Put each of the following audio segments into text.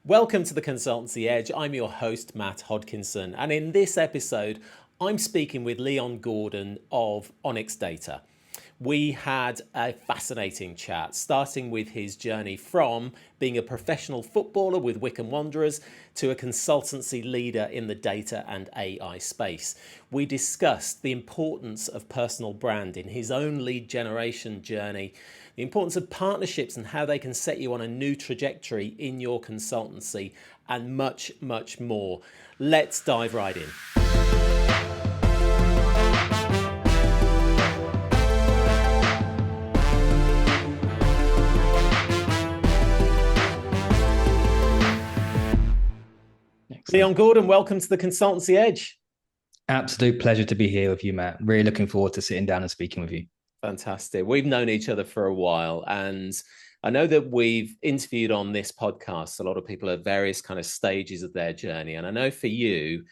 Welcome to the Consultancy Edge. I'm your host, Matt Hodkinson, and in this episode, I'm speaking with Leon Gordon of Onyx Data. We had a fascinating chat, starting with his journey from being a professional footballer with Wycombe Wanderers to a consultancy leader in the data and AI space. We discussed the importance of personal brand in his own lead generation journey, the importance of partnerships and how they can set you on a new trajectory in your consultancy, and much, much more. Let's dive right in. Excellent. Leon Gordon, welcome to the Consultancy Edge. Absolute pleasure to be here with you, Matt. Really looking forward to sitting down and speaking with you. Fantastic. We've known each other for a while, and I know that we've interviewed on this podcast a lot of people at various kind of stages of their journey. And I know for you,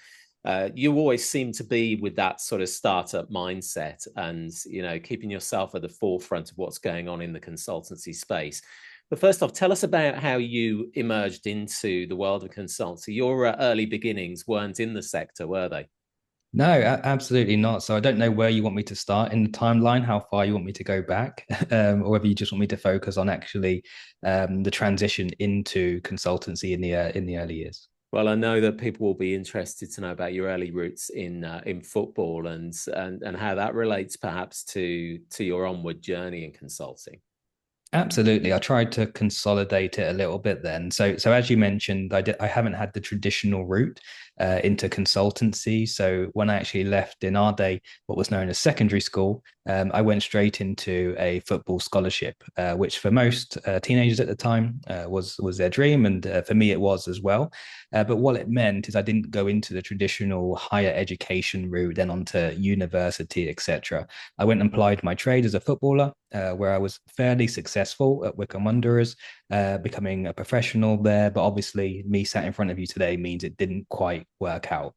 you always seem to be with that sort of startup mindset and, keeping yourself at the forefront of what's going on in the consultancy space. But first off, tell us about how you emerged into the world of consultancy. Your early beginnings weren't in the sector, were they? No, absolutely not. So I don't know where you want me to start in the timeline, how far you want me to go back, or whether you just want me to focus on actually the transition into consultancy in the early years. Well, I know that people will be interested to know about your early roots in football and how that relates perhaps to your onward journey in consulting. Absolutely. I tried to consolidate it a little bit then. So as you mentioned, I haven't had the traditional route into consultancy. So when I actually left in our day, what was known as secondary school, I went straight into a football scholarship, which for most teenagers at the time was their dream. And for me, it was as well. But what it meant is I didn't go into the traditional higher education route, then onto university, etc. I went and applied my trade as a footballer, where I was fairly successful at Wycombe Wanderers, becoming a professional there. But obviously, me sat in front of you today means it didn't quite work out.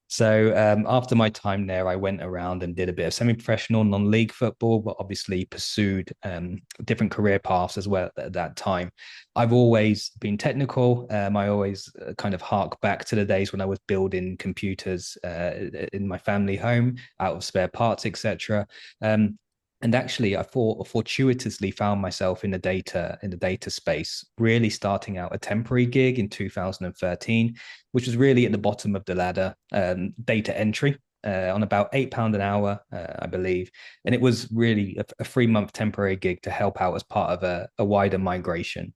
So after my time there, I went around and did a bit of semi-professional, non-league football, but obviously pursued different career paths as well at that time. I've always been technical. I always kind of hark back to the days when I was building computers in my family home out of spare parts, etc. And actually, I fortuitously found myself in the data space, really starting out a temporary gig in 2013, which was really at the bottom of the ladder, data entry on about £8 an hour, I believe. And it was really a 3-month temporary gig to help out as part of a wider migration.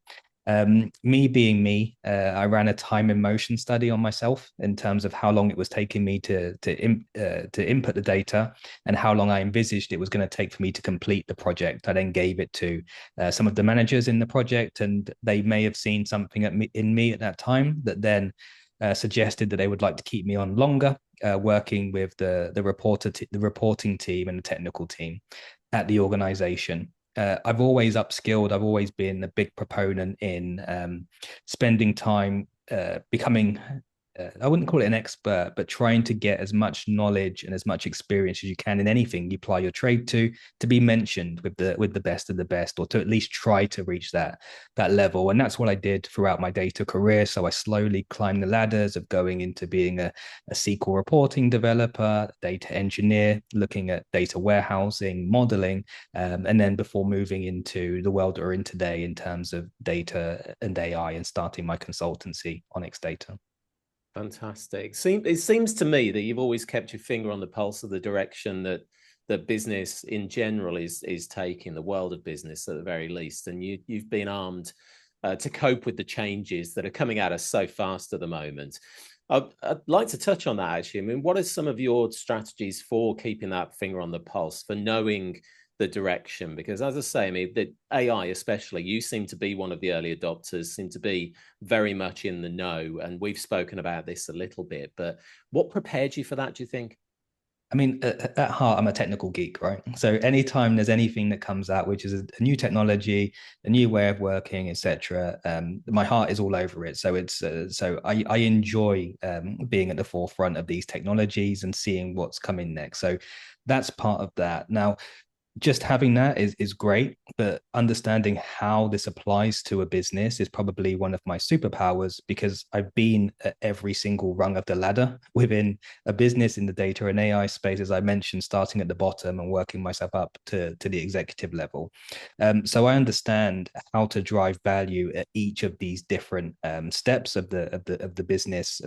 Me being me, I ran a time and motion study on myself in terms of how long it was taking me to input the data and how long I envisaged it was going to take for me to complete the project. I then gave it to some of the managers in the project, and they may have seen something in me at that time that then suggested that they would like to keep me on longer, working with the reporting team and the technical team at the organization. I've always upskilled. I've always been a big proponent in spending time becoming, I wouldn't call it an expert, but trying to get as much knowledge and as much experience as you can in anything you apply your trade to be mentioned with the best of the best, or to at least try to reach that level. And that's what I did throughout my data career. So I slowly climbed the ladders of going into being a SQL reporting developer, data engineer, looking at data warehousing, modeling, and then before moving into the world that we're in today in terms of data and AI and starting my consultancy, Onyx Data. Fantastic. It seems to me that you've always kept your finger on the pulse of the direction that business in general is taking, the world of business at the very least, and you've been armed to cope with the changes that are coming at us so fast at the moment. I'd like to touch on that, actually. I mean, what are some of your strategies for keeping that finger on the pulse, for knowing the direction? Because as I say, I mean, the AI especially, you seem to be one of the early adopters, seem to be very much in the know, and we've spoken about this a little bit, but what prepared you for that, do you think? I mean, at heart, I'm a technical geek, right? So anytime there's anything that comes out, which is a new technology, a new way of working, etc., my heart is all over it. So I enjoy being at the forefront of these technologies and seeing what's coming next. So that's part of that. Now, just having that is great, but understanding how this applies to a business is probably one of my superpowers, because I've been at every single rung of the ladder within a business in the data and AI space, as I mentioned, starting at the bottom and working myself up to the executive level. So I understand how to drive value at each of these different steps of the business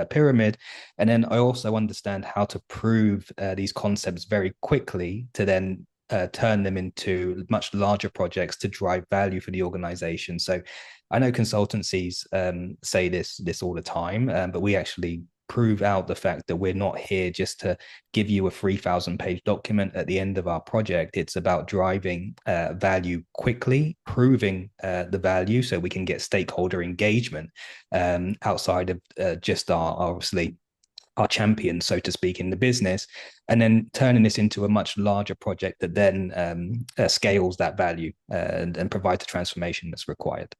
pyramid, and then I also understand how to prove these concepts very quickly to then turn them into much larger projects to drive value for the organization. So I know consultancies say this all the time, but we actually prove out the fact that we're not here just to give you a 3,000-page document at the end of our project. It's about driving value quickly, proving the value so we can get stakeholder engagement outside of just our obviously our champion, so to speak, in the business, and then turning this into a much larger project that then scales that value and provides the transformation that's required.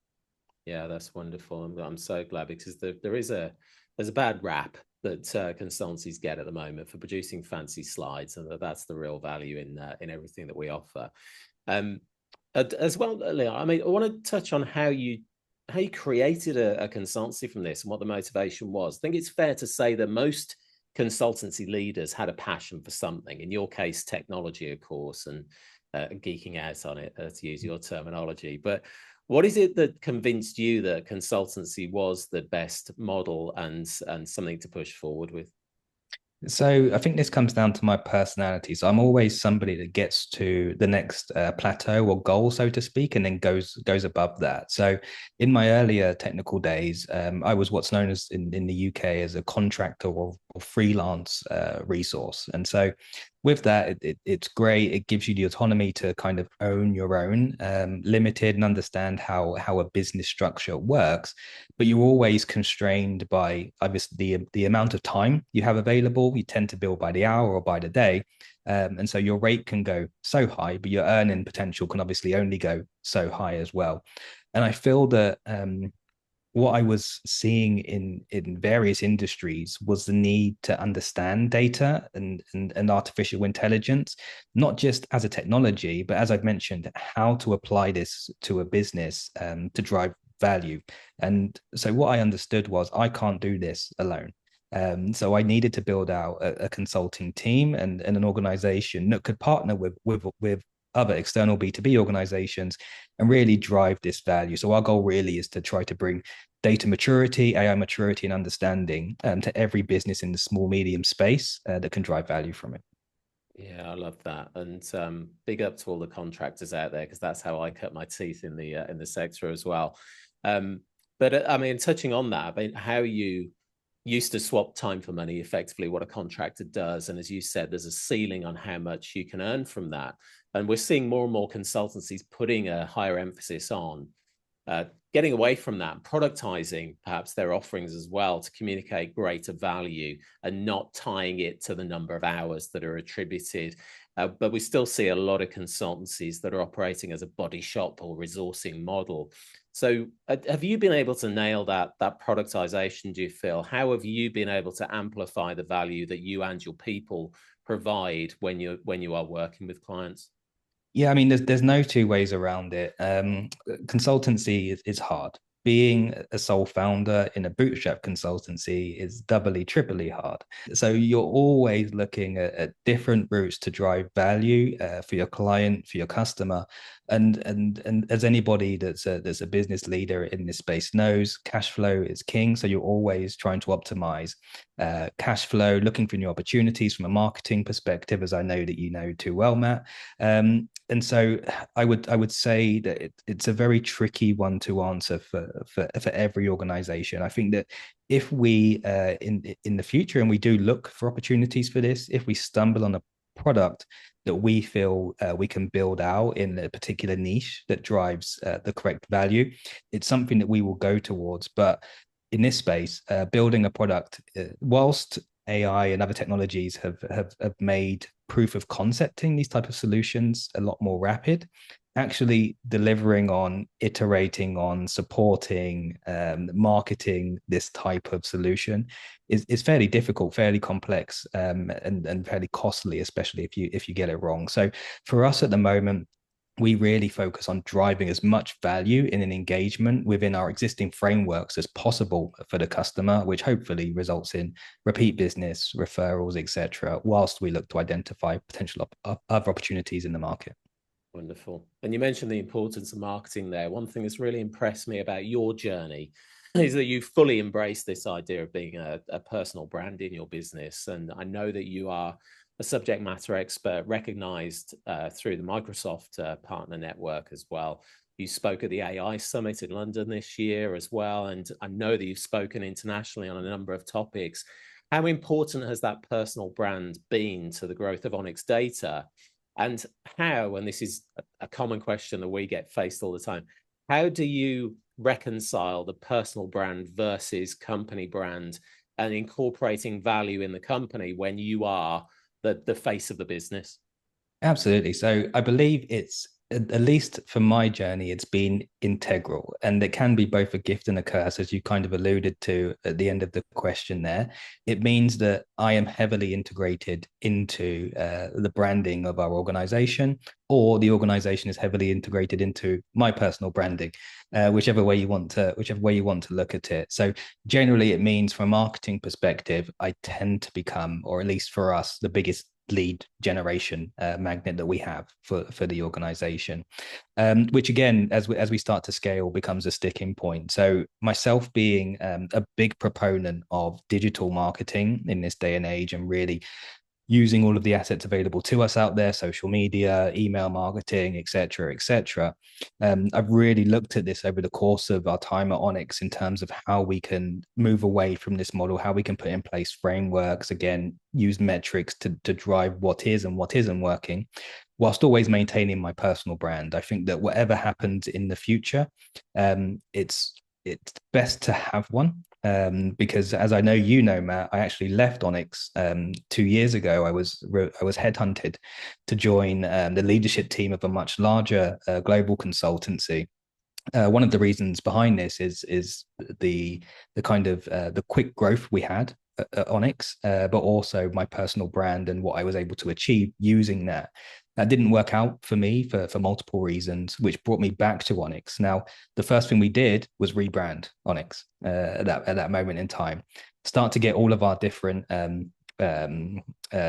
Yeah, that's wonderful. I'm so glad, because there's a bad rap that consultancies get at the moment for producing fancy slides, and that's the real value in everything that we offer. Um, as well, Leon, I mean, I want to touch on how you created a consultancy from this and what the motivation was. I think it's fair to say that most consultancy leaders had a passion for something. In your case, technology, of course, and geeking out on it, to use your terminology. But what is it that convinced you that consultancy was the best model and something to push forward with? So I think this comes down to my personality. So I'm always somebody that gets to the next plateau or goal, so to speak, and then goes above that. So in my earlier technical days, I was what's known as in the UK as a contractor or freelance resource. And so with that, it's great. It gives you the autonomy to kind of own your own, limited, and understand how a business structure works. But you're always constrained by obviously the amount of time you have available. You tend to bill by the hour or by the day. And so your rate can go so high, but your earning potential can obviously only go so high as well. And I feel that what I was seeing in various industries was the need to understand data and artificial intelligence, not just as a technology, but as I've mentioned, how to apply this to a business to drive value. And so what I understood was I can't do this alone. So I needed to build out a consulting team and an organization that could partner with other external B2B organizations and really drive this value. So our goal really is to try to bring data maturity, AI maturity, and understanding to every business in the small medium space that can drive value from it. Yeah, I love that, and big up to all the contractors out there, because that's how I cut my teeth in the sector as well. Um, but I mean, touching on that, I mean, how you used to swap time for money, effectively what a contractor does, and as you said, there's a ceiling on how much you can earn from that, and we're seeing more and more consultancies putting a higher emphasis on getting away from that, productizing perhaps their offerings as well to communicate greater value and not tying it to the number of hours that are attributed. But we still see a lot of consultancies that are operating as a body shop or resourcing model. So have you been able to nail that productization, do you feel? How have you been able to amplify the value that you and your people provide when you are working with clients? Yeah, I mean, there's no two ways around it. Consultancy is hard. Being a sole founder in a bootstrap consultancy is doubly, triply hard. So you're always looking at different routes to drive value for your client, for your customer, and as anybody that's a business leader in this space knows, cash flow is king. So you're always trying to optimize cash flow, looking for new opportunities from a marketing perspective, as I know that you know too well, Matt. And so I would say that it's a very tricky one to answer for every organization. I think that if we in the future, and we do look for opportunities for this, if we stumble on a product that we feel we can build out in a particular niche that drives the correct value, it's something that we will go towards. But in this space, building a product, whilst AI and other technologies have made proof of concepting these type of solutions a lot more rapid. actually delivering on, iterating on, supporting, marketing this type of solution is fairly difficult, fairly complex, and fairly costly, especially if you get it wrong. So for us at the moment, we really focus on driving as much value in an engagement within our existing frameworks as possible for the customer, which hopefully results in repeat business, referrals, etc., whilst we look to identify potential other opportunities in the market. Wonderful. And you mentioned the importance of marketing there. One thing that's really impressed me about your journey is that you fully embraced this idea of being a personal brand in your business. And I know that you are a subject matter expert recognized through the Microsoft partner network as well. You spoke at the AI Summit in London this year as well. And I know that you've spoken internationally on a number of topics. How important has that personal brand been to the growth of Onyx Data? And how, and this is a common question that we get faced all the time, how do you reconcile the personal brand versus company brand and incorporating value in the company when you are the face of the business? Absolutely. So I believe it's, at least for my journey, it's been integral, and it can be both a gift and a curse, as you kind of alluded to at the end of the question there. It means that I am heavily integrated into the branding of our organization, or the organization is heavily integrated into my personal branding, whichever way you want to look at it. So generally, it means from a marketing perspective, I tend to become, or at least for us, the biggest lead generation magnet that we have for the organization, which again, as we start to scale, becomes a sticking point. So myself being a big proponent of digital marketing in this day and age, and really using all of the assets available to us out there, social media, email marketing, etc., etc. I've really looked at this over the course of our time at Onyx in terms of how we can move away from this model, how we can put in place frameworks, again, use metrics to drive what is and what isn't working, whilst always maintaining my personal brand. I think that whatever happens in the future, it's best to have one, because as I know, Matt, I actually left Onyx 2 years ago. I was headhunted to join the leadership team of a much larger global consultancy. One of the reasons behind this is the kind of the quick growth we had at Onyx, but also my personal brand and what I was able to achieve using that. That didn't work out for me for multiple reasons, which brought me back to Onyx. Now, the first thing we did was rebrand Onyx at that moment in time, start to get all of our different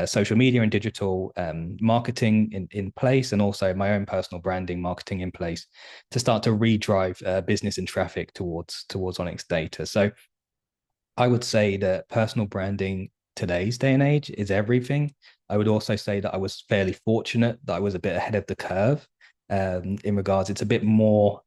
social media and digital marketing in place, and also my own personal branding marketing in place to start to redrive business and traffic towards Onyx Data. So I would say that personal branding today's day and age is everything. I would also say that I was fairly fortunate that I was a bit ahead of the curve in regards. It's a bit more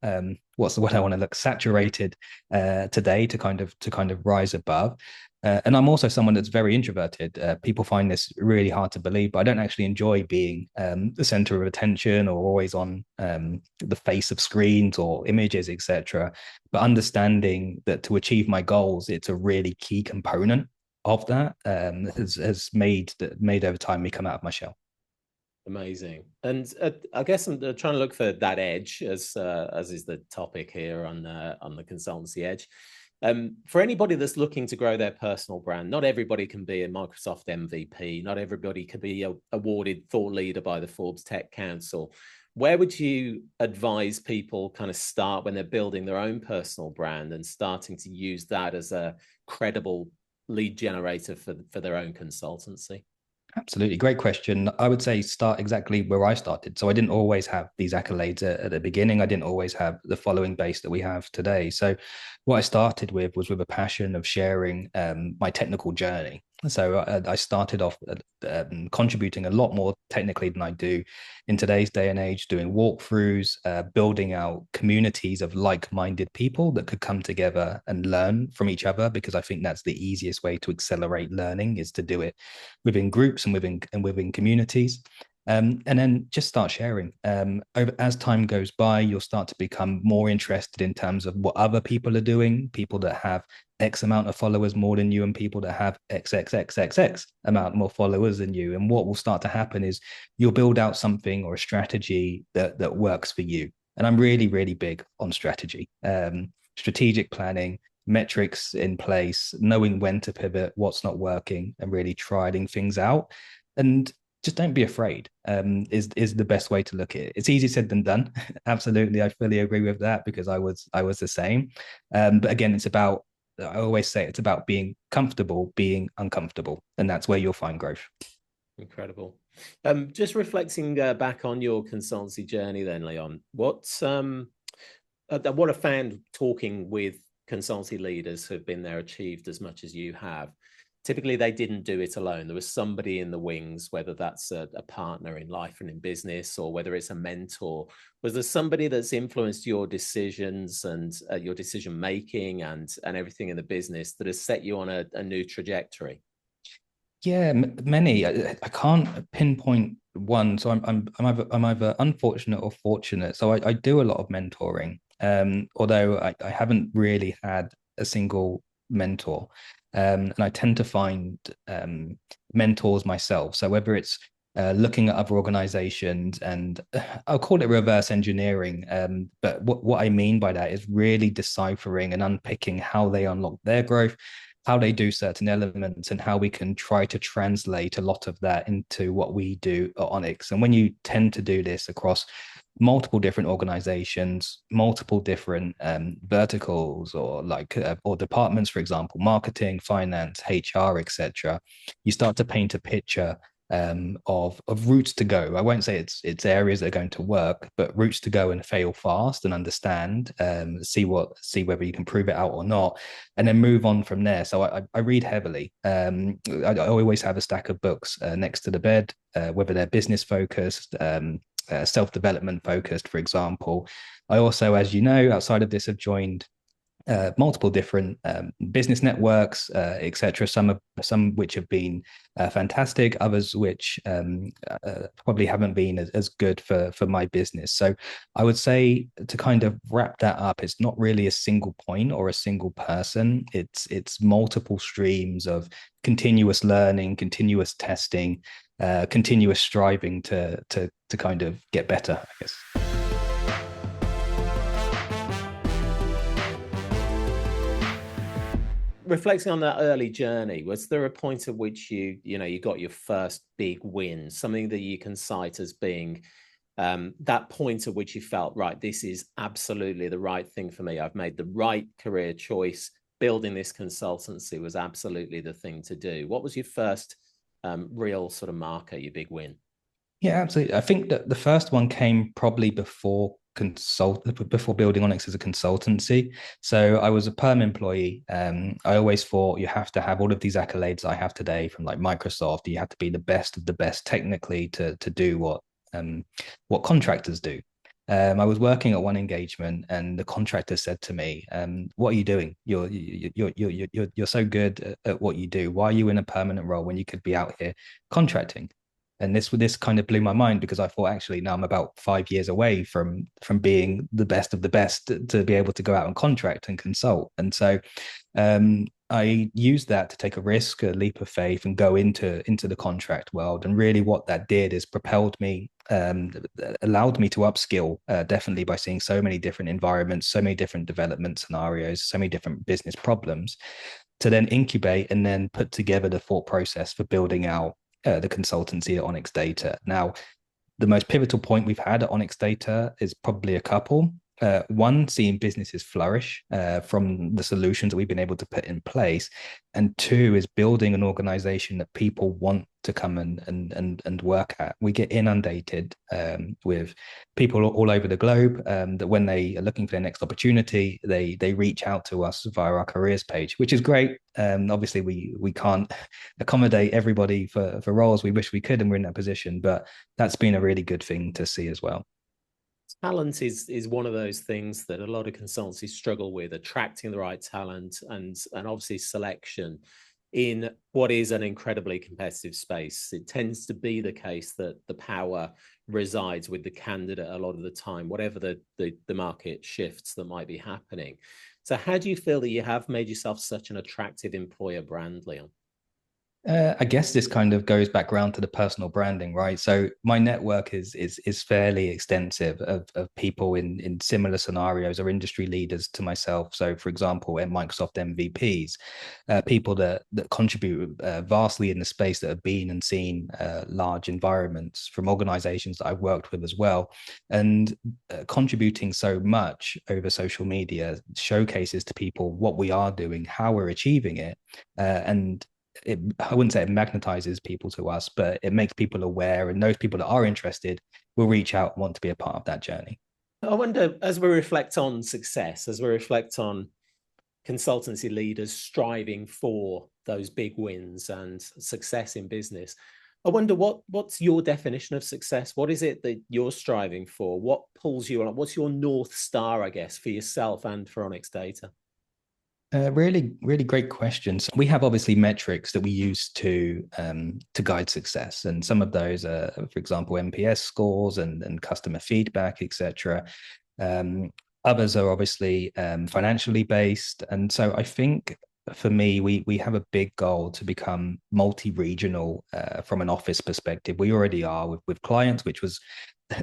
what's the word I want to look, saturated today to kind of rise above. And I'm also someone that's very introverted. People find this really hard to believe, but I don't actually enjoy being the center of attention or always on the face of screens or images, etc. But understanding that to achieve my goals, it's a really key component of that, has made over time me come out of my shell. Amazing. And I guess I'm trying to look for that edge, as is the topic here on the Consultancy Edge. For anybody that's looking to grow their personal brand, not everybody can be a Microsoft MVP. Not everybody can be awarded thought leader by the Forbes Tech Council. Where would you advise people kind of start when they're building their own personal brand and starting to use that as a credible lead generator for their own consultancy? Absolutely. Great question. I would say start exactly where I started. So I didn't always have these accolades at the beginning. I didn't always have the following base that we have today. So what I started with was with a passion of sharing my technical journey. So I started off contributing a lot more technically than I do in today's day and age, doing walkthroughs, building out communities of like-minded people that could come together and learn from each other, because I think that's the easiest way to accelerate learning, is to do it within groups and within communities. And then just start sharing. As time goes by, you'll start to become more interested in terms of what other people are doing, people that have X amount of followers more than you, and people that have XXXXX amount more followers than you. And what will start to happen is you'll build out something or a strategy that works for you. And I'm really, really big on strategy, strategic planning, metrics in place, knowing when to pivot, what's not working, and really trying things out. And just don't be afraid, is the best way to look at it. It's easier said than done. Absolutely, I fully agree with that, because I was the same. But again, I always say it's about being comfortable, being uncomfortable, and that's where you'll find growth. Incredible. Just reflecting back on your consultancy journey, then, Leon, what I found talking with consultancy leaders who've been there, achieved as much as you have, typically they didn't do it alone. There was somebody in the wings, whether that's a partner in life and in business, or whether it's a mentor. Was there somebody that's influenced your decisions and your decision making and everything in the business that has set you on a new trajectory? Yeah, many. I can't pinpoint one, so I'm either unfortunate or fortunate. So I do a lot of mentoring, although I haven't really had a single mentor, and I tend to find mentors myself. So whether it's looking at other organizations, and I'll call it reverse engineering, but what I mean by that is really deciphering and unpicking how they unlock their growth, how they do certain elements, and how we can try to translate a lot of that into what we do at Onyx. And when you tend to do this across multiple different organizations, multiple different verticals, or departments, for example, marketing, finance, HR, etc., you start to paint a picture of routes to go. I won't say it's areas that are going to work, but routes to go and fail fast and understand, see whether you can prove it out or not, and then move on from there. So I read heavily. I always have a stack of books next to the bed, whether they're business focused, self-development focused, for example. I also, as you know, outside of this, have joined multiple different business networks, etc. Some which have been fantastic, others which probably haven't been as good for my business. So I would say, to kind of wrap that up, it's not really a single point or a single person. It's multiple streams of continuous learning, continuous testing, continuous striving to kind of get better, I guess. Reflecting on that early journey, was there a point at which you got your first big win, something that you can cite as being that point at which you felt, right, this is absolutely the right thing for me, I've made the right career choice, building this consultancy was absolutely the thing to do? What was your first real sort of marker, your big win? Yeah, absolutely. I think that the first one came probably before building Onyx as a consultancy. So I was a perm employee. I always thought you have to have all of these accolades I have today from like Microsoft. You have to be the best of the best technically to do what contractors do. I was working at one engagement, and the contractor said to me, "What are you doing? You're so good at what you do. Why are you in a permanent role when you could be out here contracting?" And this kind of blew my mind, because I thought, actually, now I'm about 5 years away from being the best of the best to be able to go out and contract and consult. And so I used that to take a risk, a leap of faith, and go into the contract world. And really what that did is propelled me, allowed me to upskill, definitely, by seeing so many different environments, so many different development scenarios, so many different business problems, to then incubate and then put together the thought process for building out the consultancy at Onyx Data. Now, the most pivotal point we've had at Onyx Data is probably a couple. One, seeing businesses flourish from the solutions that we've been able to put in place, and two is building an organization that people want to come and work at. We get inundated with people all over the globe, that when they are looking for their next opportunity, they reach out to us via our careers page, which is great. Obviously, we can't accommodate everybody for roles. We wish we could, and we're in that position, but that's been a really good thing to see as well. Talent is one of those things that a lot of consultancies struggle with, attracting the right talent and obviously selection. in what is an incredibly competitive space. It tends to be the case that the power resides with the candidate a lot of the time, whatever the market shifts that might be happening. So how do you feel that you have made yourself such an attractive employer brand, Leon? I guess this kind of goes back around to the personal branding, right? So my network is fairly extensive of people in similar scenarios or industry leaders to myself. So, for example, at Microsoft MVPs, people that contribute vastly in the space that have been and seen large environments from organizations that I've worked with as well, and contributing so much over social media showcases to people what we are doing, how we're achieving it, and I wouldn't say it magnetizes people to us, but it makes people aware, and those people that are interested will reach out and want to be a part of that journey. I wonder, as we reflect on success, as we reflect on consultancy leaders striving for those big wins and success in business, I wonder what's your definition of success? What is it that you're striving for? What pulls you on? What's your North Star, I guess, for yourself and for Onyx Data? Really, really great questions. We have obviously metrics that we use to guide success, and some of those are, for example, NPS scores and customer feedback, etc. Others are obviously financially based, and so I think for me, we have a big goal to become multi-regional from an office perspective. We already are with clients, which was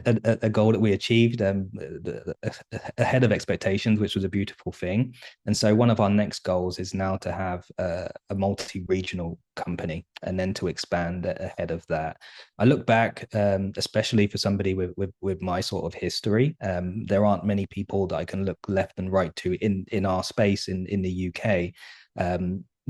a goal that we achieved ahead of expectations, which was a beautiful thing. And so one of our next goals is now to have a multi-regional company and then to expand ahead of that. I look back, especially for somebody with my sort of history, there aren't many people that I can look left and right to in our space in the UK.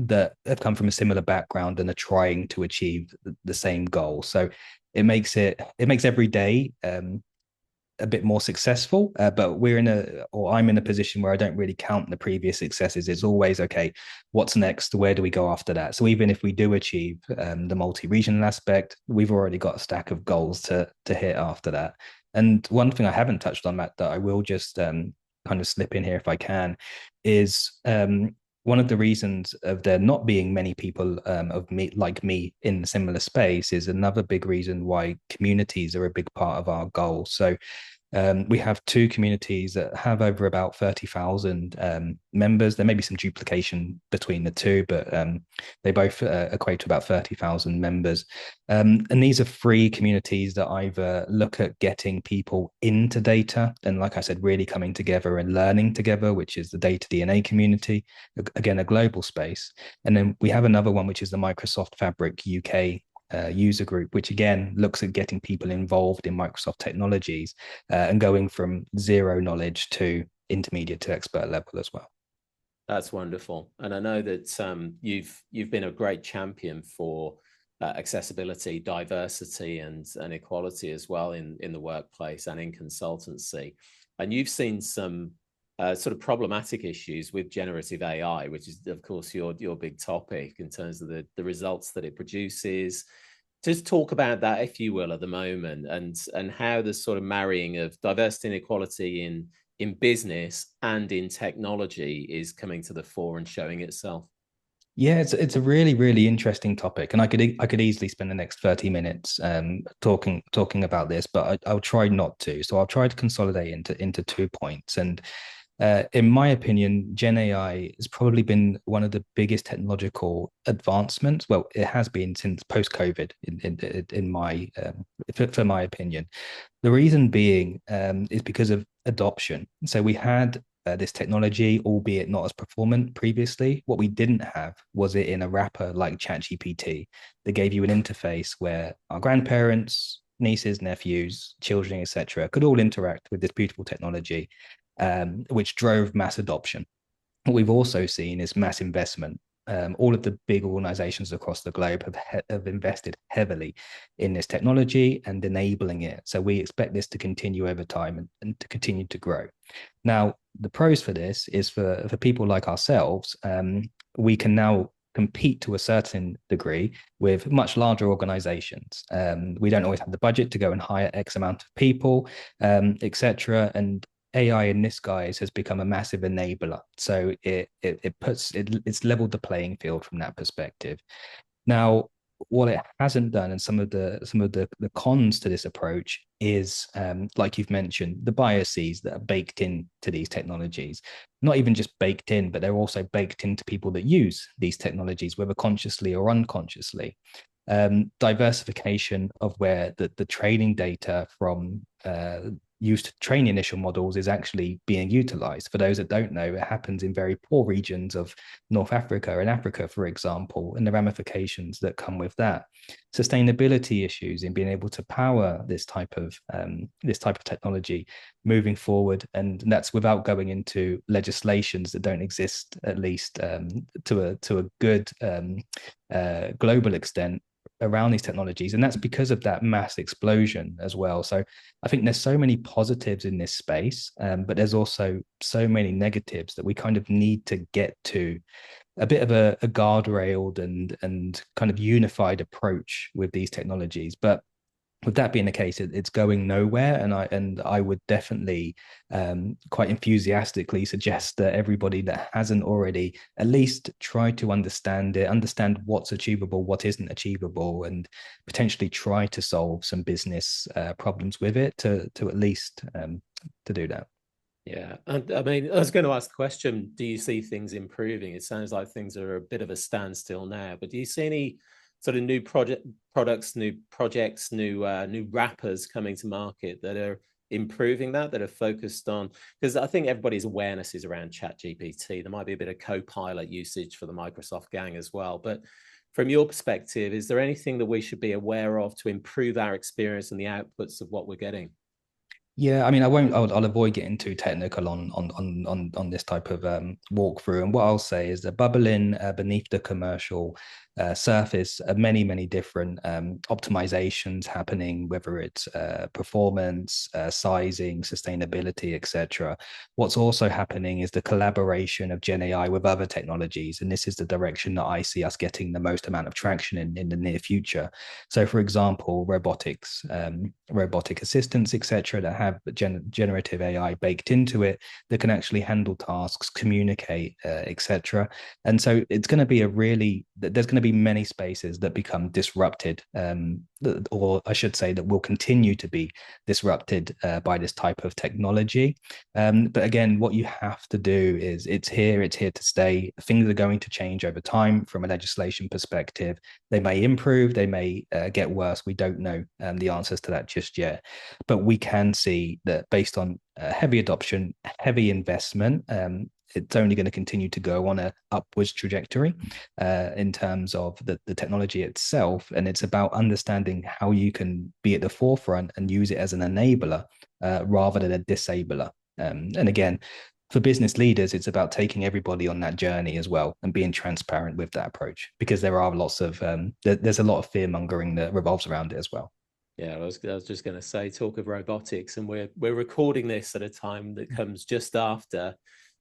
That have come from a similar background and are trying to achieve the same goal. So it makes every day a bit more successful. But I'm in a position where I don't really count the previous successes. It's always okay. What's next? Where do we go after that? So even if we do achieve the multi-regional aspect, we've already got a stack of goals to hit after that. And one thing I haven't touched on, Matt, that I will just kind of slip in here if I can, is one of the reasons of there not being many people of me like me in the similar space is another big reason why communities are a big part of our goal. So we have two communities that have over about 30,000 members. There may be some duplication between the two, but they both equate to about 30,000 members. And these are free communities that either look at getting people into data and, like I said, really coming together and learning together, which is the Data DNA community, again, a global space. And then we have another one, which is the Microsoft Fabric UK user group, which again looks at getting people involved in Microsoft technologies and going from zero knowledge to intermediate to expert level as well. That's wonderful, and I know that you've been a great champion for accessibility, diversity, and equality as well in the workplace and in consultancy. And you've seen some sort of problematic issues with generative AI, which is, of course, your big topic in terms of the results that it produces. Just talk about that, if you will, at the moment, and how the sort of marrying of diversity and equality in business and in technology is coming to the fore and showing itself. Yeah, it's a really really interesting topic, and I could easily spend the next 30 minutes talking about this, but I'll try not to. So I'll try to consolidate into 2 points. And in my opinion, Gen AI has probably been one of the biggest technological advancements. Well, it has been since post COVID, in my for my opinion. The reason being is because of adoption. So we had this technology, albeit not as performant previously. What we didn't have was it in a wrapper like ChatGPT that gave you an interface where our grandparents, nieces, nephews, children, etc., could all interact with this beautiful technology, which drove mass adoption. What we've also seen is mass investment. All of the big organizations across the globe have invested heavily in this technology and enabling it. So we expect this to continue over time and to continue to grow. Now, the pros for this is for people like ourselves, we can now compete to a certain degree with much larger organizations. We don't always have the budget to go and hire X amount of people, etc. And AI in this guise has become a massive enabler. So it's leveled the playing field from that perspective. Now, what it hasn't done, and some of the cons to this approach is, like you've mentioned, the biases that are baked into these technologies. Not even just baked in, but they're also baked into people that use these technologies, whether consciously or unconsciously. Diversification of where the training data from used to train initial models is actually being utilized. For those that don't know, it happens in very poor regions of North Africa and Africa, for example, and the ramifications that come with that. Sustainability issues in being able to power this type of technology moving forward, and that's without going into legislations that don't exist, at least to a good global extent around these technologies. And that's because of that mass explosion as well. So I think there's so many positives in this space, but there's also so many negatives that we kind of need to get to a bit of a guardrailed and kind of unified approach with these technologies. But with that being the case, it's going nowhere, and I would definitely quite enthusiastically suggest that everybody that hasn't already at least try to understand it, understand what's achievable, what isn't achievable, and potentially try to solve some business problems with it to at least to do that. Yeah, and I mean, I was going to ask the question, do you see things improving? It sounds like things are a bit of a standstill now, but do you see any sort of new products, new projects, new wrappers coming to market that are improving that are focused on? Because I think everybody's awareness is around Chat GPT. There might be a bit of Copilot usage for the Microsoft gang as well. But from your perspective, is there anything that we should be aware of to improve our experience and the outputs of what we're getting? Yeah, I mean, I won't. I'll avoid getting too technical on this type of walkthrough. And what I'll say is that bubbling beneath the commercial surface are many different optimizations happening, whether it's performance, sizing, sustainability, etc. What's also happening is the collaboration of Gen AI with other technologies, and this is the direction that I see us getting the most amount of traction in the near future. So, for example, robotics, robotic assistants, etc., that have generative AI baked into it that can actually handle tasks, communicate, etc. And so it's going to be there's going to be many spaces that become disrupted, or I should say that will continue to be disrupted by this type of technology. But again, what you have to do is it's here to stay. Things are going to change over time from a legislation perspective. They may improve, they may get worse. We don't know the answers to that just yet. But we can see that based on heavy adoption, heavy investment, it's only going to continue to go on a upwards trajectory in terms of the technology itself. And it's about understanding how you can be at the forefront and use it as an enabler rather than a disabler. And again, for business leaders, it's about taking everybody on that journey as well and being transparent with that approach, because there are lots of there's a lot of fear mongering that revolves around it as well. Yeah, I was just going to say, talk of robotics, and we're recording this at a time that comes just after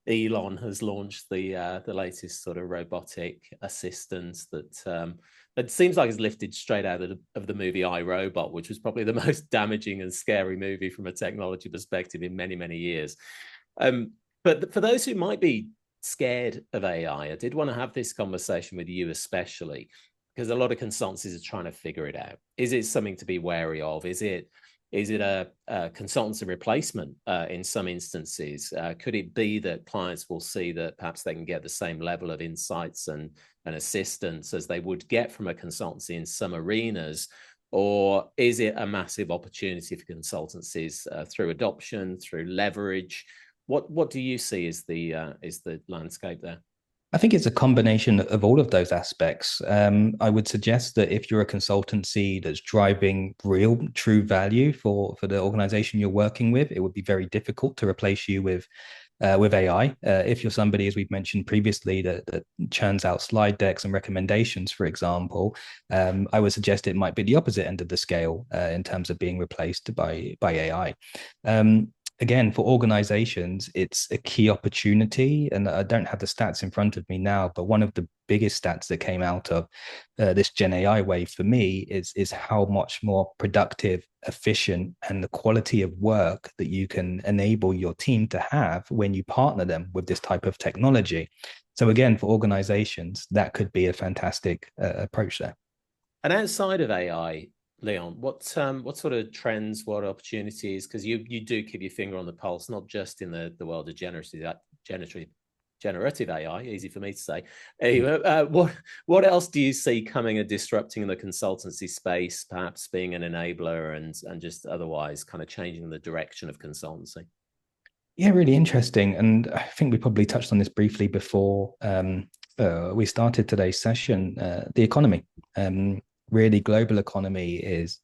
Elon has launched the latest sort of robotic assistance that it seems like is lifted straight out of the movie I, Robot, which was probably the most damaging and scary movie from a technology perspective in many years. But for those who might be scared of AI, I did want to have this conversation with you especially, because a lot of consultancies are trying to figure it out. Is it something to be wary of? Is it a consultancy replacement in some instances? Could it be that clients will see that perhaps they can get the same level of insights and assistance as they would get from a consultancy in some arenas? Or is it a massive opportunity for consultancies through adoption, through leverage? What do you see as the landscape there? I think it's a combination of all of those aspects. I would suggest that if you're a consultancy that's driving real, true value for the organization you're working with, it would be very difficult to replace you with AI. If you're somebody, as we've mentioned previously, that churns out slide decks and recommendations, for example, I would suggest it might be the opposite end of the scale in terms of being replaced by AI. again, for organizations, it's a key opportunity. And I don't have the stats in front of me now, but one of the biggest stats that came out of this Gen AI wave for me is how much more productive, efficient, and the quality of work that you can enable your team to have when you partner them with this type of technology. So again, for organizations, that could be a fantastic approach there. And outside of AI, Leon, what sort of trends, what opportunities? Because you do keep your finger on the pulse, not just in the world of generative generative AI, easy for me to say. Anyway, what else do you see coming and disrupting in the consultancy space, perhaps being an enabler and just otherwise kind of changing the direction of consultancy? Yeah, really interesting. And I think we probably touched on this briefly before we started today's session. The economy, really, global economy is.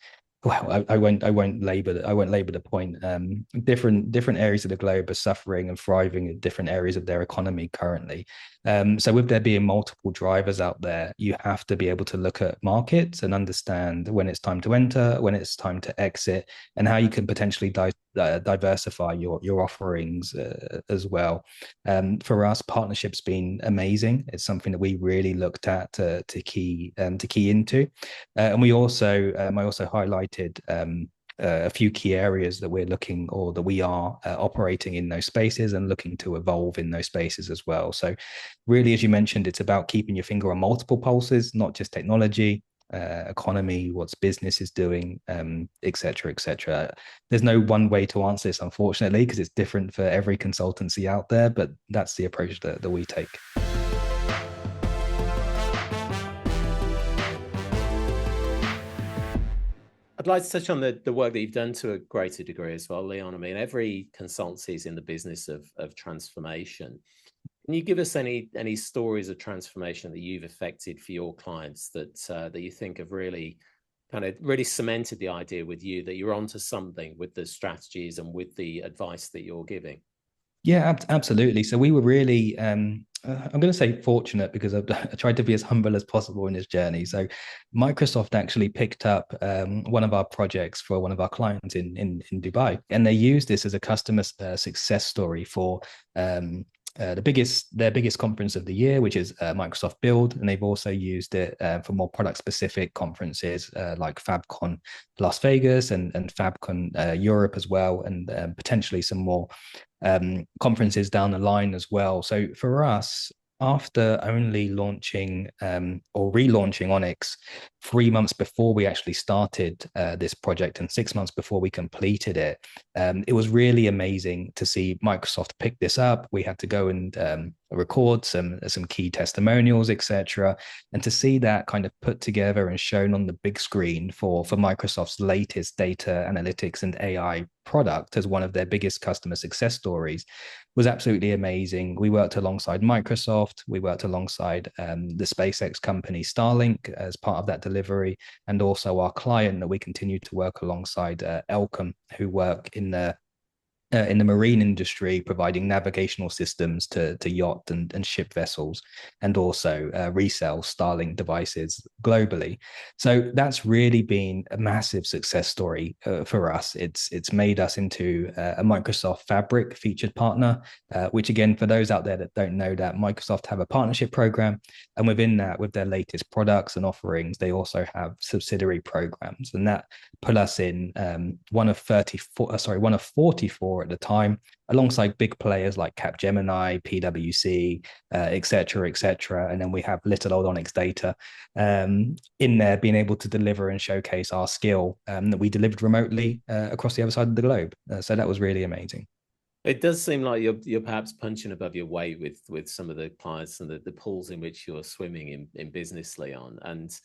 Well, I won't labor the point. Different areas of the globe are suffering and thriving in different areas of their economy currently. So with there being multiple drivers out there, you have to be able to look at markets and understand when it's time to enter, when it's time to exit, and how you can potentially diversify your offerings as well. For us, partnership's been amazing. It's something that we really looked at to key into, and I also highlighted a few key areas that we're looking or that we are operating in those spaces and looking to evolve in those spaces as well. So, really, as you mentioned, it's about keeping your finger on multiple pulses, not just technology, economy, what's business is doing, et cetera, et cetera. There's no one way to answer this, unfortunately, because it's different for every consultancy out there, but that's the approach that we take. I'd like to touch on the work that you've done to a greater degree as well, Leon. I mean, every consultancy is in the business of transformation. Can you give us any stories of transformation that you've affected for your clients that you think have really kind of really cemented the idea with you that you're onto something with the strategies and with the advice that you're giving? Yeah, absolutely. So we were really, I'm going to say fortunate because I tried to be as humble as possible in this journey. So Microsoft actually picked up one of our projects for one of our clients in Dubai, and they used this as a customer success story for their biggest conference of the year, which is Microsoft Build, and they've also used it for more product specific conferences like FabCon Las Vegas and FabCon Europe as well, and potentially some more conferences down the line as well. So for us, after only launching or relaunching Onyx 3 months before we actually started this project and 6 months before we completed it, it was really amazing to see Microsoft pick this up. We had to go and record some key testimonials, etc., and to see that kind of put together and shown on the big screen for Microsoft's latest data analytics and AI product as one of their biggest customer success stories was absolutely amazing. We worked alongside Microsoft. We worked alongside the SpaceX company Starlink as part of that delivery, and also our client that we continue to work alongside, Elcom, who work in the marine industry, providing navigational systems to yacht and ship vessels, and also resell Starlink devices globally. So that's really been a massive success story for us. It's made us into a Microsoft Fabric featured partner, which again, for those out there that don't know that, Microsoft have a partnership program, and within that, with their latest products and offerings, they also have subsidiary programs, and that put us in one of 44 at the time, alongside big players like Capgemini, PwC, et cetera, et cetera. And then we have little old Onyx Data in there, being able to deliver and showcase our skill that we delivered remotely across the other side of the globe. So that was really amazing. It does seem like you're perhaps punching above your weight with some of the clients and the pools in which you're swimming in business, Leon. And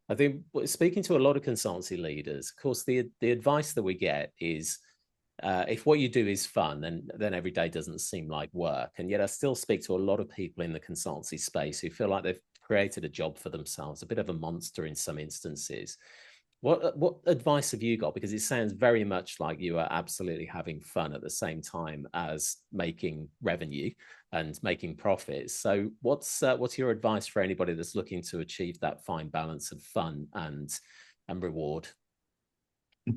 I think speaking to a lot of consultancy leaders, of course, the advice that we get is if what you do is fun, then every day doesn't seem like work. And yet I still speak to a lot of people in the consultancy space who feel like they've created a job for themselves, a bit of a monster in some instances. What advice have you got? Because it sounds very much like you are absolutely having fun at the same time as making revenue and making profits. So what's your advice for anybody that's looking to achieve that fine balance of fun and reward?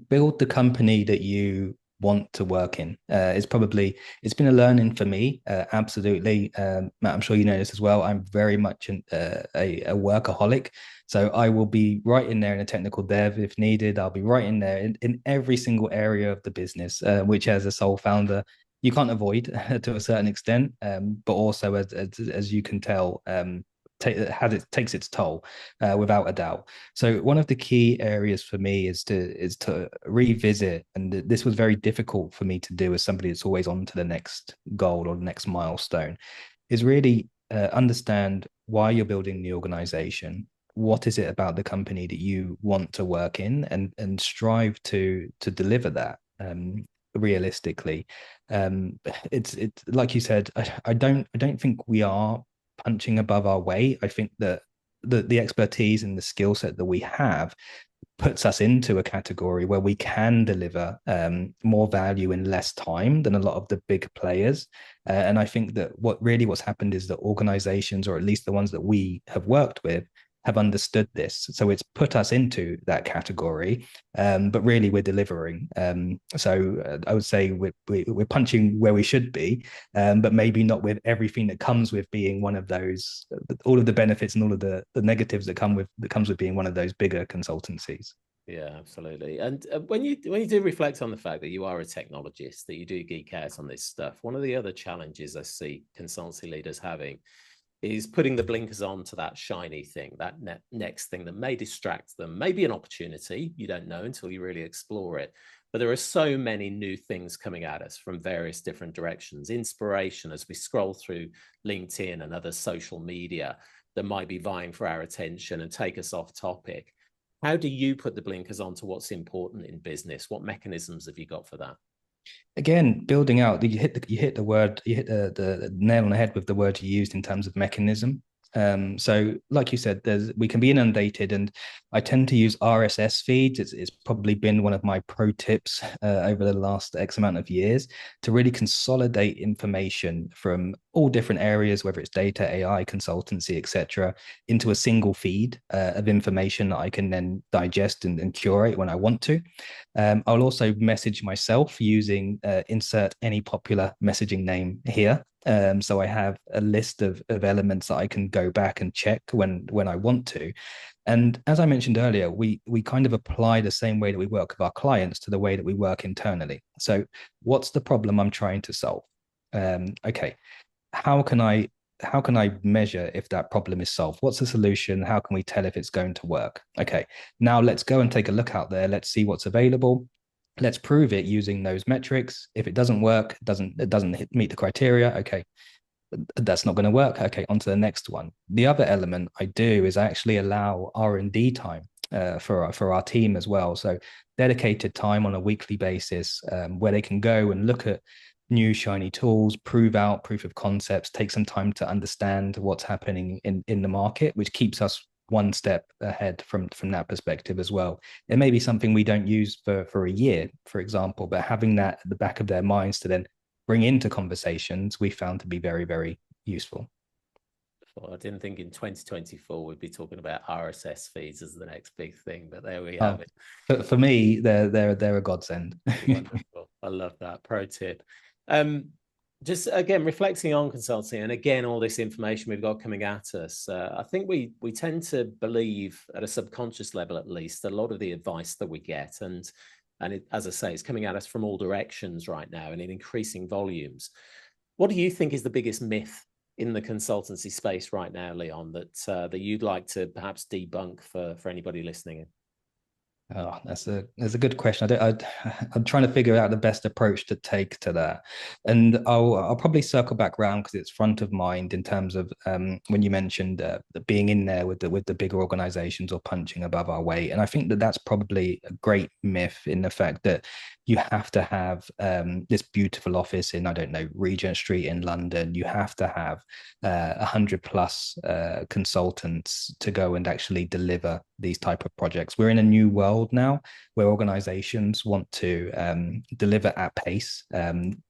Build the company that you want to work in. It's been a learning for me, absolutely. Matt, I'm sure you know this as well. I'm very much a workaholic. So I will be right in there in a technical dev if needed. I'll be right in there in every single area of the business, which as a sole founder, you can't avoid to a certain extent. But also as you can tell, takes its toll, without a doubt. So one of the key areas for me is to revisit, and this was very difficult for me to do as somebody that's always on to the next goal or the next milestone, is really understand why you're building the organization. What is it about the company that you want to work in, and strive to deliver that realistically. It's like you said, I don't think we are punching above our weight. I think that the expertise and the skill set that we have puts us into a category where we can deliver more value in less time than a lot of the big players. And I think that what's happened is that organizations, or at least the ones that we have worked with, have understood this. So it's put us into that category, but really we're delivering. So I would say we're punching where we should be, but maybe not with everything that comes with being one of those, all of the benefits and all of the negatives that comes with being one of those bigger consultancies. Yeah, absolutely. And when you do reflect on the fact that you are a technologist, that you do geek out on this stuff, one of the other challenges I see consultancy leaders having is putting the blinkers on to that shiny thing, that next thing that may distract them, maybe an opportunity. You don't know until you really explore it. But there are so many new things coming at us from various different directions. Inspiration as we scroll through LinkedIn and other social media that might be vying for our attention and take us off topic. How do you put the blinkers on to what's important in business? What mechanisms have you got for that? Again, building out, you hit the nail on the head with the word you used in terms of mechanism. So like you said, we can be inundated, and I tend to use RSS feeds. It's probably been one of my pro tips over the last X amount of years, to really consolidate information from all different areas, whether it's data, AI, consultancy, etc., into a single feed of information that I can then digest and curate when I want to. I'll also message myself using insert any popular messaging name here. So I have a list of elements that I can go back and check when I want to. And as I mentioned earlier, we kind of apply the same way that we work with our clients to the way that we work internally. So what's the problem I'm trying to solve? Okay, how can I measure if that problem is solved? What's the solution? How can we tell if it's going to work? Okay, now let's go and take a look out there. Let's see what's available. Let's prove it using those metrics. If it doesn't work, it doesn't meet the criteria. Okay, that's not going to work. Okay, on to the next one. The other element I do is I actually allow R&D time for our team as well. So dedicated time on a weekly basis, where they can go and look at new shiny tools, proof of concepts, take some time to understand what's happening in the market, which keeps us one step ahead from that perspective as well. It may be something we don't use for a year, for example, but having that at the back of their minds to then bring into conversations, we found to be very, very useful. Well, I didn't think in 2024 we'd be talking about RSS feeds as the next big thing, but there we have Oh, it. for me, they're a godsend. Wonderful. I love that. Pro tip. Um, just again, reflecting on consulting, and again, all this information we've got coming at us, I think we tend to believe at a subconscious level, at least, a lot of the advice that we get, and as I say, it's coming at us from all directions right now and in increasing volumes. What do you think is the biggest myth in the consultancy space right now, Leon, that you'd like to perhaps debunk for anybody listening in? Oh, that's a good question. I'm trying to figure out the best approach to take to that, and I'll probably circle back around because it's front of mind in terms of when you mentioned being in there with the bigger organizations or punching above our weight, and I think that that's probably a great myth in the fact that you have to have this beautiful office in, I don't know, Regent Street in London. You have to have 100 plus consultants to go and actually deliver these type of projects. We're in a new world now where organizations want to deliver at pace.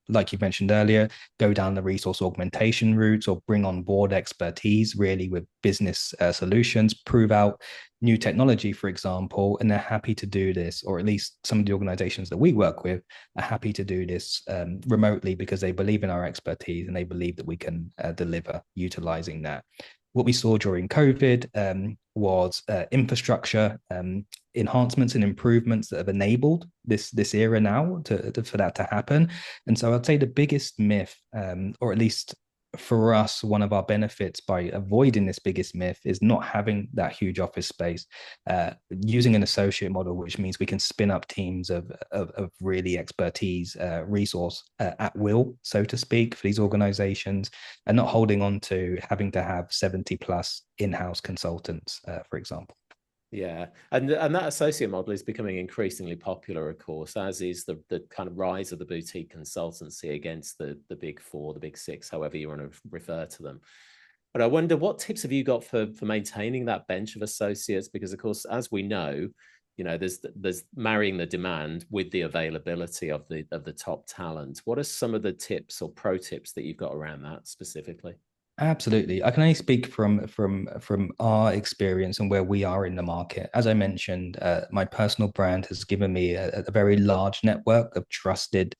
like you mentioned earlier, go down the resource augmentation routes or bring on board expertise really with business solutions, prove out new technology, for example, and they're happy to do this, or at least some of the organizations that we work with are happy to do this remotely because they believe in our expertise and they believe that we can deliver utilizing that. What we saw during COVID was infrastructure enhancements and improvements that have enabled this era now for that to happen. And so I'd say the biggest myth, or at least for us, one of our benefits by avoiding this biggest myth is not having that huge office space, using an associate model, which means we can spin up teams of really expertise, resource at will, so to speak, for these organizations, and not holding on to having to have 70 plus in-house consultants, for example. Yeah, and that associate model is becoming increasingly popular, of course, as is the kind of rise of the boutique consultancy against the big four, the big six, however you want to refer to them. But I wonder, what tips have you got for maintaining that bench of associates? Because of course, as we know, there's marrying the demand with the availability of the top talent. What are some of the tips or pro tips that you've got around that specifically? Absolutely. I can only speak from our experience and where we are in the market. As I mentioned, my personal brand has given me a very large network of trusted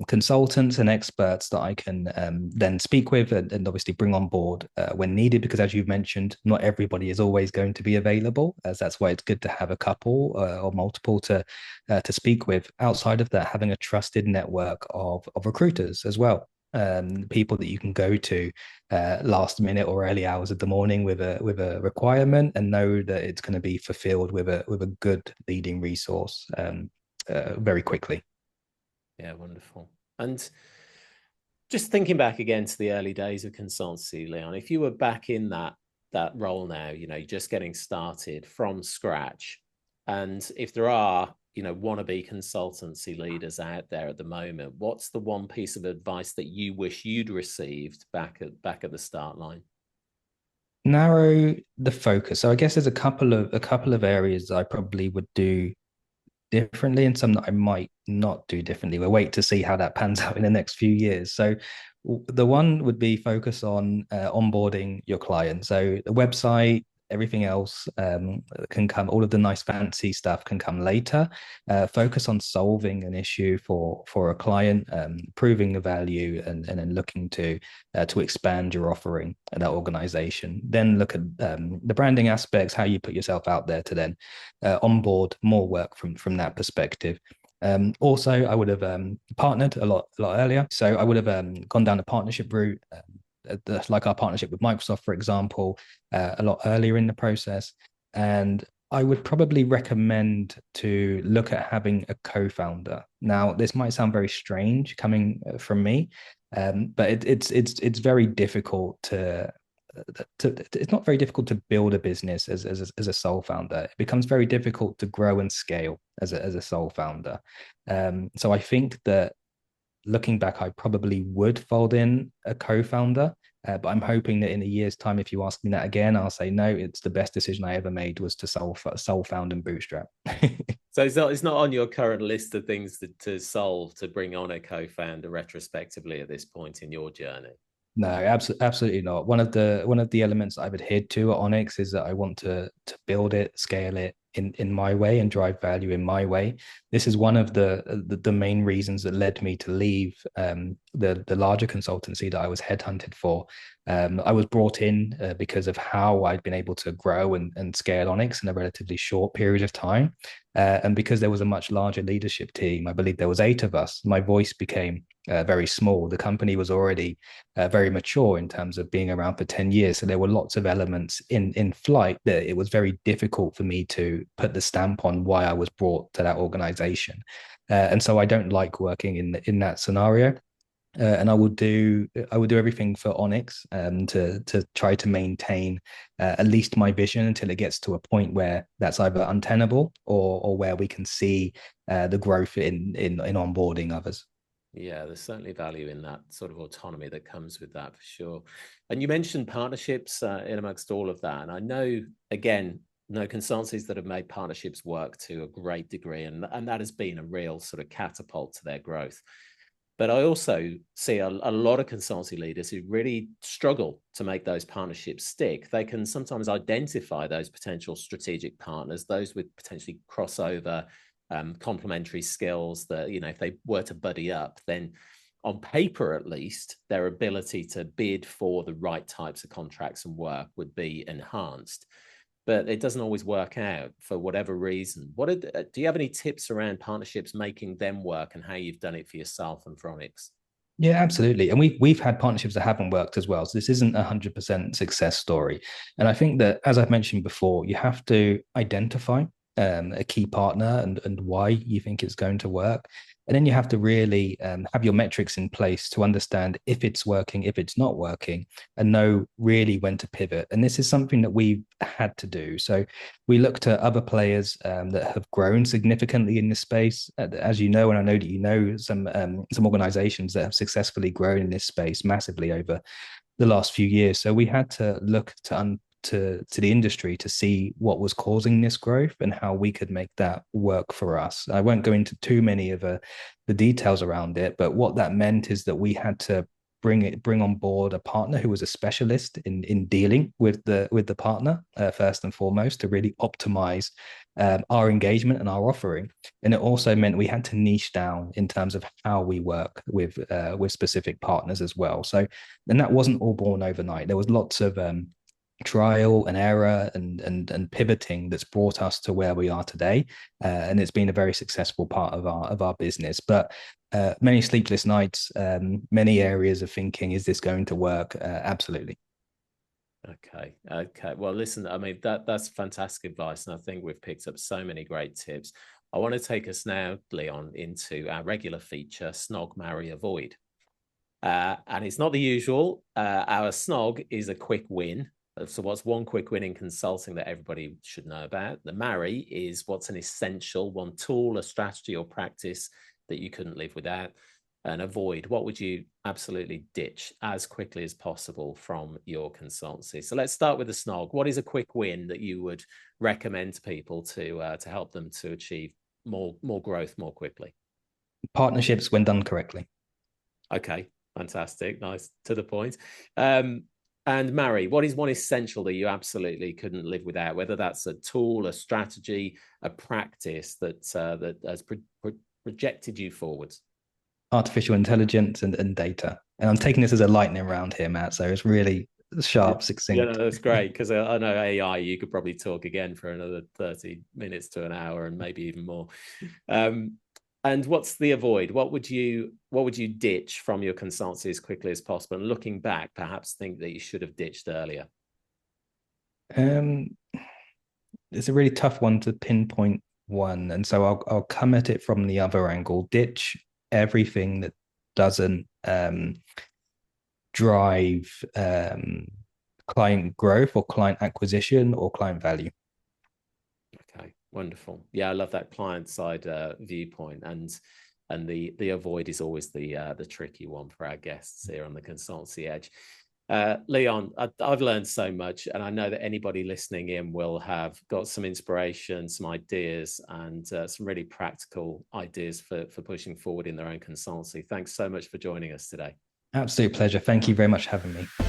consultants and experts that I can then speak with and obviously bring on board when needed. Because as you've mentioned, not everybody is always going to be available, as that's why it's good to have a couple or multiple to speak with. Outside of that, having a trusted network of recruiters as well. People that you can go to last minute or early hours of the morning with a requirement and know that it's going to be fulfilled with a good leading resource very quickly. Yeah, wonderful. And just thinking back again to the early days of consultancy, Leon, if you were back in that role now, you're just getting started from scratch, and if there are, wannabe consultancy leaders out there at the moment, what's the one piece of advice that you wish you'd received back at the start line? Narrow the focus. So I guess there's a couple of areas I probably would do differently and some that I might not do differently. We'll wait to see how that pans out in the next few years. So the one would be focus on onboarding your client. So the website, everything else can come, all of the nice fancy stuff can come later. Focus on solving an issue for a client, proving the value and then looking to expand your offering at that organization. Then look at the branding aspects, how you put yourself out there to then onboard more work from that perspective. Also, I would have partnered a lot earlier. So I would have gone down the partnership route, like our partnership with Microsoft, for example, a lot earlier in the process. And I would probably recommend to look at having a co-founder. Now, this might sound very strange coming from me, but it's very difficult it's not very difficult to build a business as a sole founder. It becomes very difficult to grow and scale as a sole founder. So I think that looking back, I probably would fold in a co-founder. But I'm hoping that in a year's time, if you ask me that again, I'll say no. It's the best decision I ever made was to sole found and bootstrap. So it's not on your current list of things to solve to bring on a co-founder retrospectively at this point in your journey. No, absolutely not. One of the elements I've adhered to at Onyx is that I want to build it, scale it in my way, and drive value in my way. This is one of the main reasons that led me to leave the larger consultancy that I was headhunted for. I was brought in because of how I'd been able to grow and scale Onyx in a relatively short period of time. And because there was a much larger leadership team, I believe there was 8 of us, my voice became very small. The company was already very mature in terms of being around for 10 years. So there were lots of elements in flight that it was very difficult for me to put the stamp on why I was brought to that organization. And so I don't like working in that scenario. And I will do everything for Onyx to try to maintain at least my vision until it gets to a point where that's either untenable or where we can see the growth in onboarding others. Yeah, there's certainly value in that sort of autonomy that comes with that for sure. And you mentioned partnerships in amongst all of that. And I know, again, no consultancies that have made partnerships work to a great degree. And that has been a real sort of catapult to their growth. But I also see a lot of consultancy leaders who really struggle to make those partnerships stick. They can sometimes identify those potential strategic partners, those with potentially crossover, complementary skills that, if they were to buddy up, then on paper at least, their ability to bid for the right types of contracts and work would be enhanced. But it doesn't always work out for whatever reason. Do you have any tips around partnerships, making them work, and how you've done it for yourself and for Onyx? Yeah, absolutely. And we've had partnerships that haven't worked as well. So this isn't 100% success story. And I think that, as I've mentioned before, you have to identify a key partner and why you think it's going to work. And then you have to really have your metrics in place to understand if it's working, if it's not working, and know really when to pivot. And this is something that we've had to do. So we looked at other players that have grown significantly in this space. As you know, and I know that you know some organizations that have successfully grown in this space massively over the last few years. So we had to look to the industry to see what was causing this growth and how we could make that work for us. I won't go into too many of the details around it, but what that meant is that we had to bring on board a partner who was a specialist in dealing with the partner first and foremost, to really optimize our engagement and our offering. And it also meant we had to niche down in terms of how we work with specific partners as well. So, and that wasn't all born overnight. There was lots of trial and error and pivoting that's brought us to where we are today, and it's been a very successful part of our business. But many sleepless nights, many areas of thinking, is this going to work? Absolutely. Okay. Well, listen, I mean, that's fantastic advice, and I think we've picked up so many great tips. I want to take us now, Leon, into our regular feature, Snog, Marry, Avoid. And it's not the usual. Our Snog is a quick win. So what's one quick win in consulting that everybody should know about? The Marry is what's an essential, one tool, a strategy or practice that you couldn't live without. And Avoid, what would you absolutely ditch as quickly as possible from your consultancy? So let's start with the Snog. What is a quick win that you would recommend to people to help them to achieve more growth more quickly? Partnerships when done correctly. Okay, fantastic. Nice, to the point. And Marry, what is one essential that you absolutely couldn't live without, whether that's a tool, a strategy, a practice that has projected you forwards? Artificial intelligence and data. And I'm taking this as a lightning round here, Matt. So it's really sharp, Yeah, succinct. no, that's great, because I know AI, you could probably talk again for another 30 minutes to an hour and maybe even more. And what's the Avoid? What would you ditch from your consultancy as quickly as possible? And looking back, perhaps think that you should have ditched earlier. Um, it's a really tough one to pinpoint one, and so I'll come at it from the other angle. Ditch everything that doesn't drive client growth or client acquisition or client value. Okay, wonderful. Yeah, I love that client side viewpoint, and the Avoid is always the tricky one for our guests here on the Consultancy Edge. Leon, I've learned so much, and I know that anybody listening in will have got some inspiration, some ideas, and some really practical ideas for pushing forward in their own consultancy. Thanks so much for joining us today. Absolute pleasure. Thank you very much for having me.